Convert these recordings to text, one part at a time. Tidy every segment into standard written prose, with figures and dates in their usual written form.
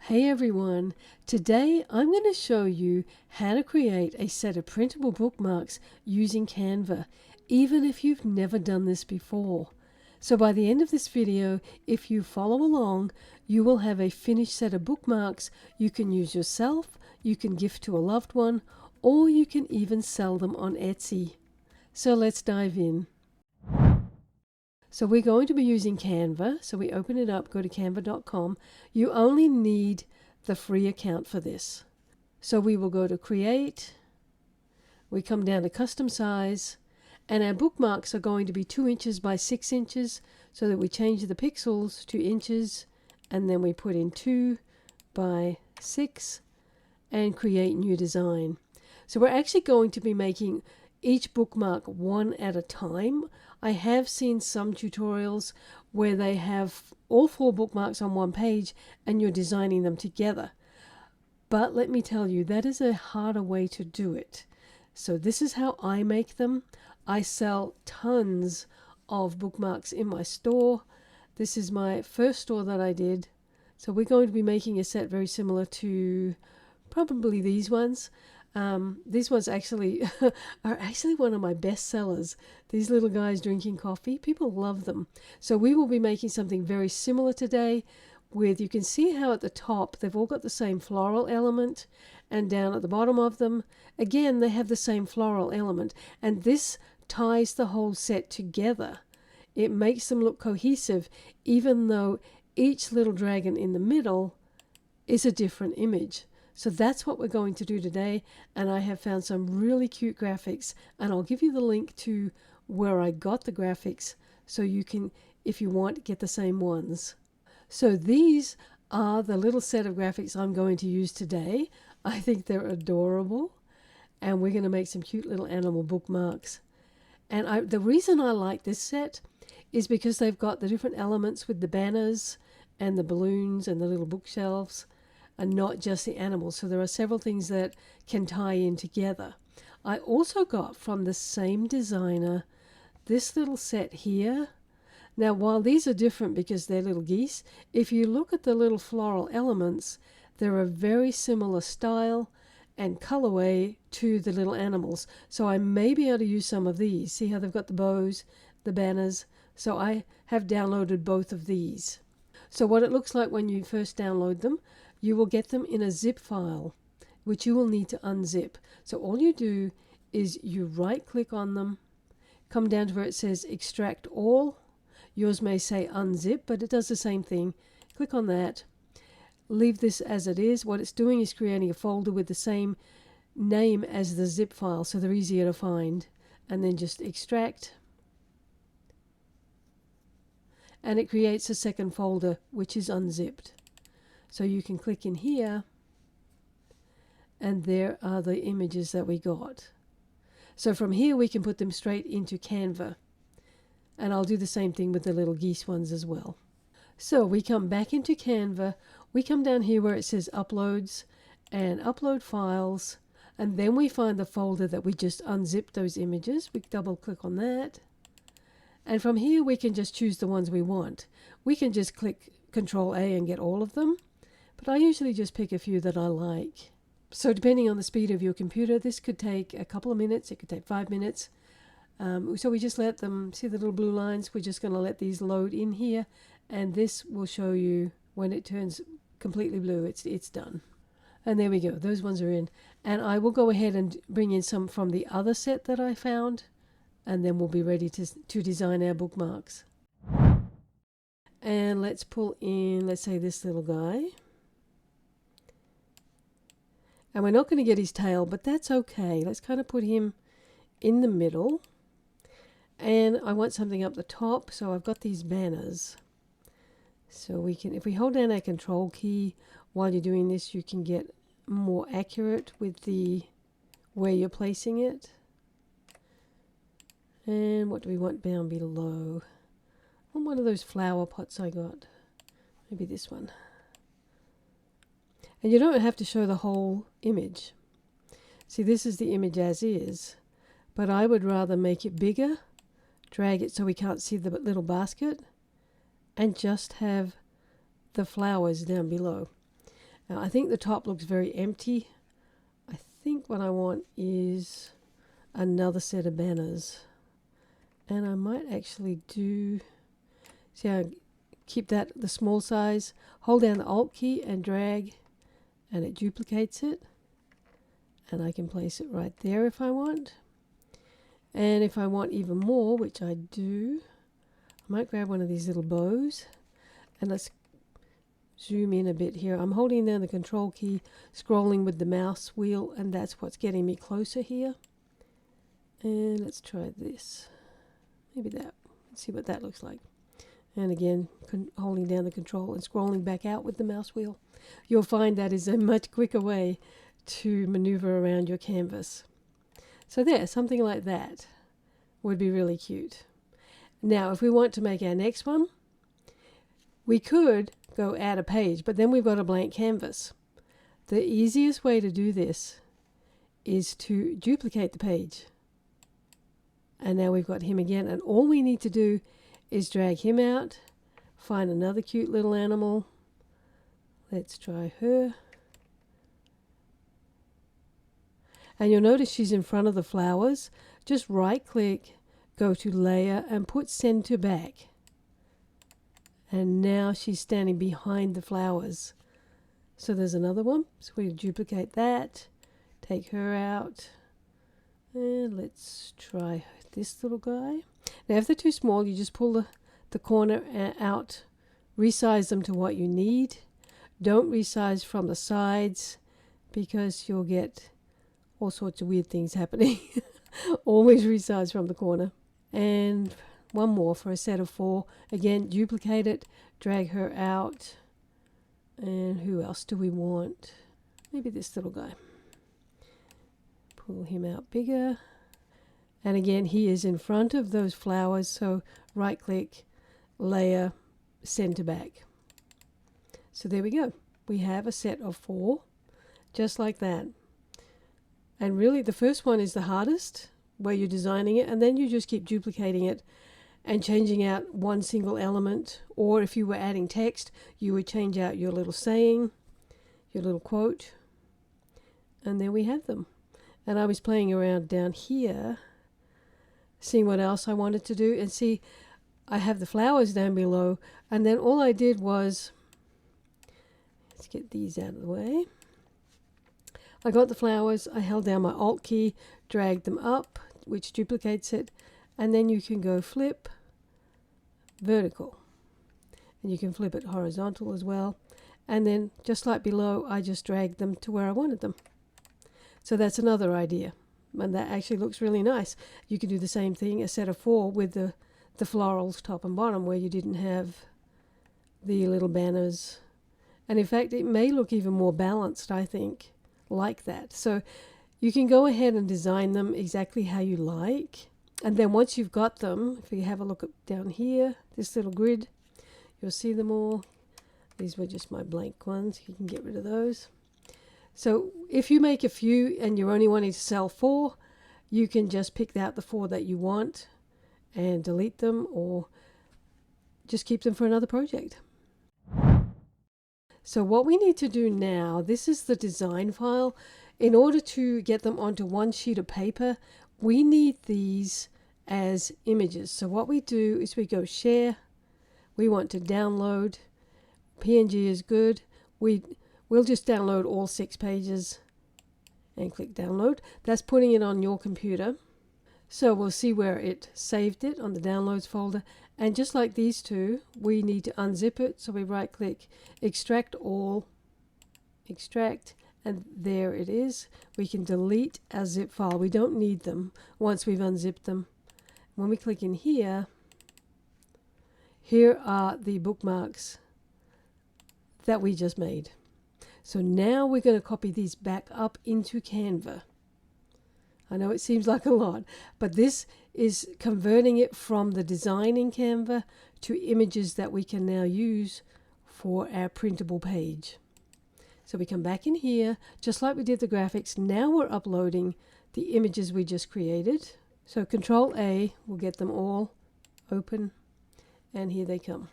Hey everyone, today I'm going to show you how to create a set of printable bookmarks using Canva, even if you've never done this before. So by the end of this video, if you follow along, you will have a finished set of bookmarks you can use yourself, you can gift to a loved one, or you can even sell them on Etsy. So let's dive in. So we're going to be using Canva. So we open it up, go to canva.com. You only need the free account for this. So we will go to Create. We come down to Custom Size. And our bookmarks are going to be 2 inches by 6 inches. So that we change the pixels to inches. And then we put in 2 by 6 and create new design. So we're actually going to be making each bookmark one at a time. I have seen some tutorials where they have all 4 bookmarks on one page and you're designing them together. But let me tell you, that is a harder way to do it. So this is how I make them. I sell tons of bookmarks in my store. This is my first store that I did. So we're going to be making a set very similar to probably these ones. These ones actually are actually one of my best sellers. These little guys drinking coffee, people love them. So we will be making something very similar today with, you can see how at the top they've all got the same floral element, and down at the bottom of them again they have the same floral element, and this ties the whole set together. It makes them look cohesive even though each little dragon in the middle is a different image. So that's what we're going to do today, and I have found some really cute graphics, and I'll give you the link to where I got the graphics so you can, if you want, get the same ones. So these are the little set of graphics I'm going to use today. I think they're adorable, and we're going to make some cute little animal bookmarks. And the reason I like this set is because they've got the different elements with the banners and the balloons and the little bookshelves, and not just the animals. So there are several things that can tie in together. I also got from the same designer this little set here. Now while these are different because they're little geese, if you look at the little floral elements, they're a very similar style and colorway to the little animals. So I may be able to use some of these. See how they've got the bows, the banners? So I have downloaded both of these. So what it looks like when you first download them, you will get them in a zip file, which you will need to unzip. So all you do is you right click on them, come down to where it says extract all. Yours may say unzip, but it does the same thing. Click on that, leave this as it is. What it's doing is creating a folder with the same name as the zip file, so they're easier to find. And then just extract. And it creates a second folder, which is unzipped. So you can click in here, and there are the images that we got. So from here we can put them straight into Canva. And I'll do the same thing with the little geese ones as well. So we come back into Canva, we come down here where it says Uploads and Upload Files, and then we find the folder that we just unzipped those images. We double click on that. And from here we can just choose the ones we want. We can just click Control A and get all of them. But I usually just pick a few that I like. So depending on the speed of your computer, this could take a couple of minutes, it could take 5 minutes. So we just let them, see the little blue lines? We're just going to let these load in here, and this will show you when it turns completely blue, it's done. And there we go, those ones are in. And I will go ahead and bring in some from the other set that I found, and then we'll be ready to design our bookmarks. And let's pull in, let's say this little guy. And we're not going to get his tail, but that's okay. Let's kind of put him in the middle. And I want something up the top, so I've got these banners. So we can, if we hold down our control key while you're doing this, you can get more accurate with the where you're placing it. And what do we want down below? I want one of those flower pots I got. Maybe this one. And you don't have to show the whole image. See, this is the image as is, but I would rather make it bigger, drag it so we can't see the little basket, and just have the flowers down below. Now I think the top looks very empty. I think what I want is another set of banners. And I might actually do, see how I keep that the small size, hold down the Alt key and drag, and it duplicates it. And I can place it right there if I want. And if I want even more, which I do, I might grab one of these little bows, and let's zoom in a bit here. I'm holding down the Control key, scrolling with the mouse wheel, and that's what's getting me closer here. And let's try this. Maybe that. Let's see what that looks like. And again, holding down the Control and scrolling back out with the mouse wheel. You'll find that is a much quicker way to maneuver around your canvas. So there, something like that would be really cute. Now, if we want to make our next one, we could go add a page, but then we've got a blank canvas. The easiest way to do this is to duplicate the page. And now we've got him again, and all we need to do is drag him out, find another cute little animal. Let's try her. And you'll notice she's in front of the flowers. Just right click, go to layer and put send to back. And now she's standing behind the flowers. So there's another one. So we duplicate that, take her out. And let's try this little guy. Now if they're too small, you just pull the corner out, resize them to what you need. Don't resize from the sides because you'll get all sorts of weird things happening. Always resize from the corner. And one more for a set of 4. Again, duplicate it, drag her out. And who else do we want? Maybe this little guy. Pull him out bigger. And again, he is in front of those flowers, so right click, layer, send to back. So there we go. We have a set of 4, just like that. And really the first one is the hardest, where you're designing it, and then you just keep duplicating it and changing out one single element. Or if you were adding text, you would change out your little saying, your little quote, and there we have them. And I was playing around down here, seeing what else I wanted to do, and see, I have the flowers down below, and then all I did was, let's get these out of the way. I got the flowers, I held down my Alt key, dragged them up, which duplicates it, and then you can go flip vertical. And you can flip it horizontal as well. And then, just like below, I just dragged them to where I wanted them. So that's another idea. And that actually looks really nice. You can do the same thing, a set of 4 with the florals top and bottom, where you didn't have the little banners. And in fact, it may look even more balanced, I think, like that. So you can go ahead and design them exactly how you like. And then once you've got them, if you have a look down here, this little grid, you'll see them all. These were just my blank ones. You can get rid of those. So if you make a few and you're only wanting to sell 4, you can just pick out the 4 that you want and delete them, or just keep them for another project. So what we need to do now, this is the design file. In order to get them onto one sheet of paper, we need these as images. So what we do is we go share. We want to download. PNG is good. We'll just download all 6 pages and click download. That's putting it on your computer. So we'll see where it saved it on the downloads folder. And just like these two, we need to unzip it. So we right click, extract all, extract, and there it is. We can delete our zip file. We don't need them once we've unzipped them. When we click in here, here are the bookmarks that we just made. So now we're going to copy these back up into Canva. I know it seems like a lot, but this is converting it from the design in Canva to images that we can now use for our printable page. So we come back in here, just like we did the graphics. Now we're uploading the images we just created. So Control A will get them all open, and here they come.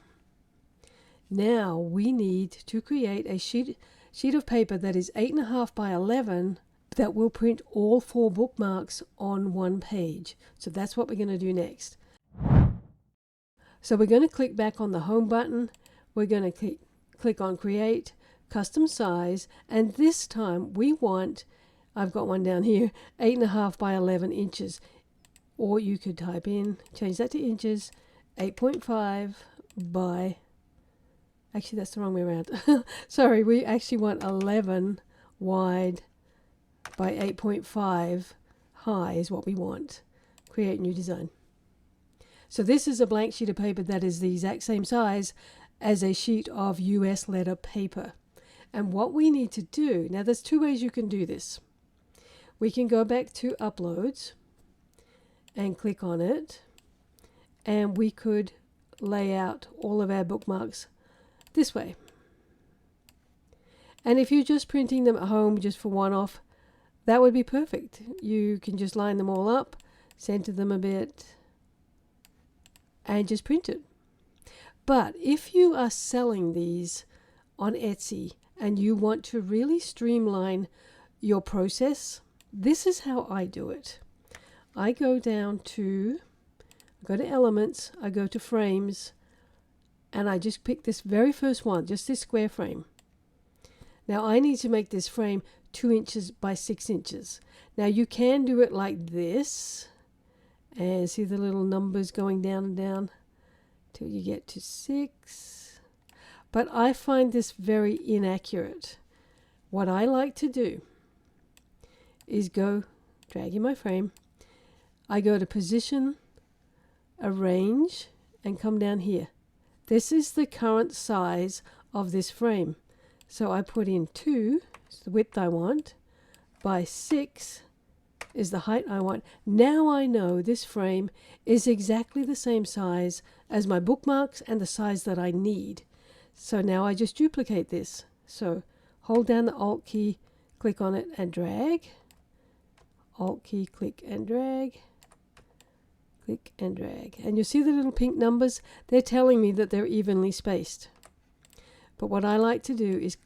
Now we need to create a sheet. sheet of paper that is 8.5 by 11 that will print all 4 bookmarks on one page. So that's what we're going to do next. So we're going to click back on the home button. We're going to click on create, custom size, and this time we want, I've got one down here, 8.5 by 11 inches. Or you could type in, change that to inches, 8.5 by, actually that's the wrong way around. Sorry, we actually want 11 wide by 8.5 high is what we want. Create new design. So this is a blank sheet of paper that is the exact same size as a sheet of US letter paper. And what we need to do, now there's 2 ways you can do this. We can go back to uploads and click on it, and we could lay out all of our bookmarks this way. And if you're just printing them at home just for one-off, that would be perfect. You can just line them all up, center them a bit, and just print it. But if you are selling these on Etsy and you want to really streamline your process, this is how I do it. I go to elements, I go to frames, and I just pick this very first one, just this square frame. Now I need to make this frame 2 inches by 6 inches. Now you can do it like this, and see the little numbers going down and down till you get to 6. But I find this very inaccurate. What I like to do is go, drag in my frame, I go to position, arrange, and come down here. This is the current size of this frame. So I put in 2, is the width I want, by 6 is the height I want. Now I know this frame is exactly the same size as my bookmarks and the size that I need. So now I just duplicate this. So hold down the Alt key, click on it and drag. Alt key, click and drag. Click and drag. And you see the little pink numbers? They're telling me that they're evenly spaced. But what I like to do is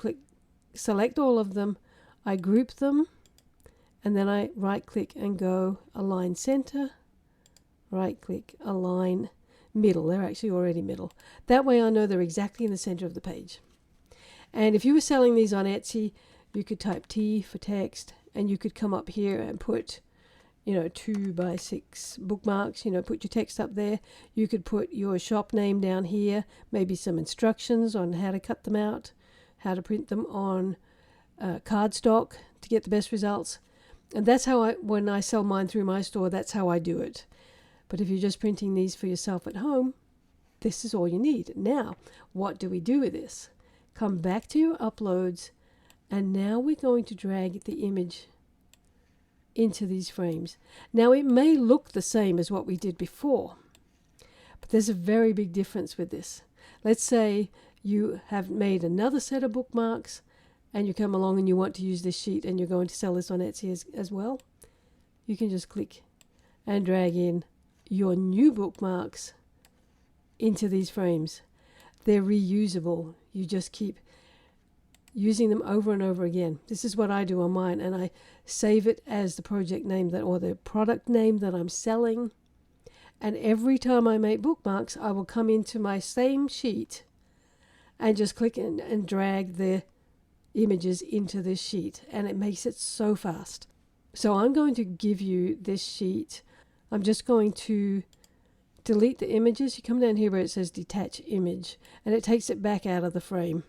select all of them, I group them, and then I right click and go align center, right click, align middle. They're actually already middle. That way I know they're exactly in the center of the page. And if you were selling these on Etsy, you could type T for text, and you could come up here and put 2 by 6 bookmarks, put your text up there. You could put your shop name down here, maybe some instructions on how to cut them out, how to print them on cardstock to get the best results. And that's how when I sell mine through my store, that's how I do it. But if you're just printing these for yourself at home, this is all you need. Now, what do we do with this? Come back to your uploads, and now we're going to drag the image into these frames. Now it may look the same as what we did before, but there's a very big difference with this. Let's say you have made another set of bookmarks and you come along and you want to use this sheet and you're going to sell this on Etsy as well. You can just click and drag in your new bookmarks into these frames. They're reusable. You just keep using them over and over again. This is what I do on mine, and I save it as the project name or the product name that I'm selling. And every time I make bookmarks, I will come into my same sheet and just click and drag the images into this sheet, and it makes it so fast. So I'm going to give you this sheet. I'm just going to delete the images. You come down here where it says detach image, and it takes it back out of the frame.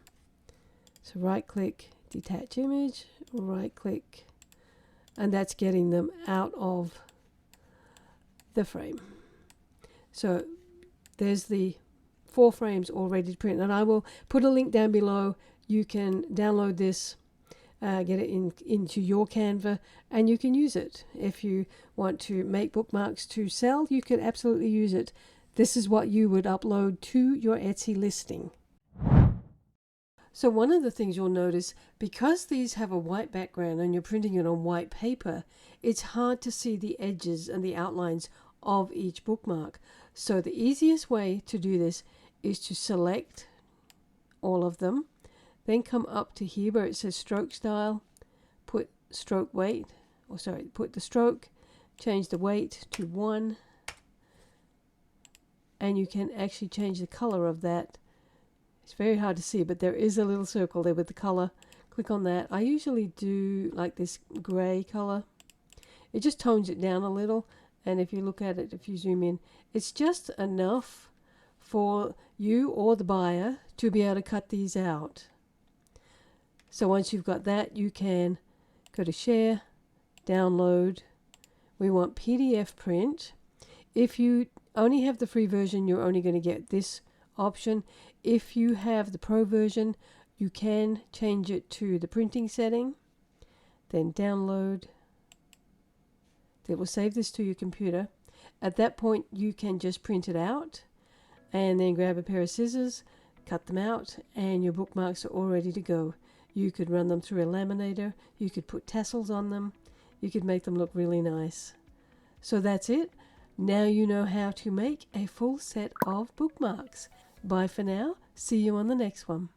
So right click, detach image, right click, and that's getting them out of the frame. So there's the 4 frames all ready to print, and I will put a link down below. You can download this, get it into your Canva, and you can use it. If you want to make bookmarks to sell, you can absolutely use it. This is what you would upload to your Etsy listing. So one of the things you'll notice, because these have a white background and you're printing it on white paper, it's hard to see the edges and the outlines of each bookmark. So the easiest way to do this is to select all of them, Then come up to here where it says stroke style, put stroke weight, or sorry, put the stroke, change the weight to 1, and you can actually change the color of that. It's very hard to see, but there is a little circle there with the color. Click on that. I usually do like this gray color. It just tones it down a little, and if you look at it, if you zoom in, it's just enough for you or the buyer to be able to cut these out. So once you've got that, you can go to share, download. We want PDF print. If you only have the free version, you're only going to get this option. If you have the pro version, you can change it to the printing setting, then download. It will save this to your computer. At that point, you can just print it out and then grab a pair of scissors, cut them out, and your bookmarks are all ready to go. You could run them through a laminator, you could put tassels on them, you could make them look really nice. So that's it. Now you know how to make a full set of bookmarks. Bye for now. See you on the next one.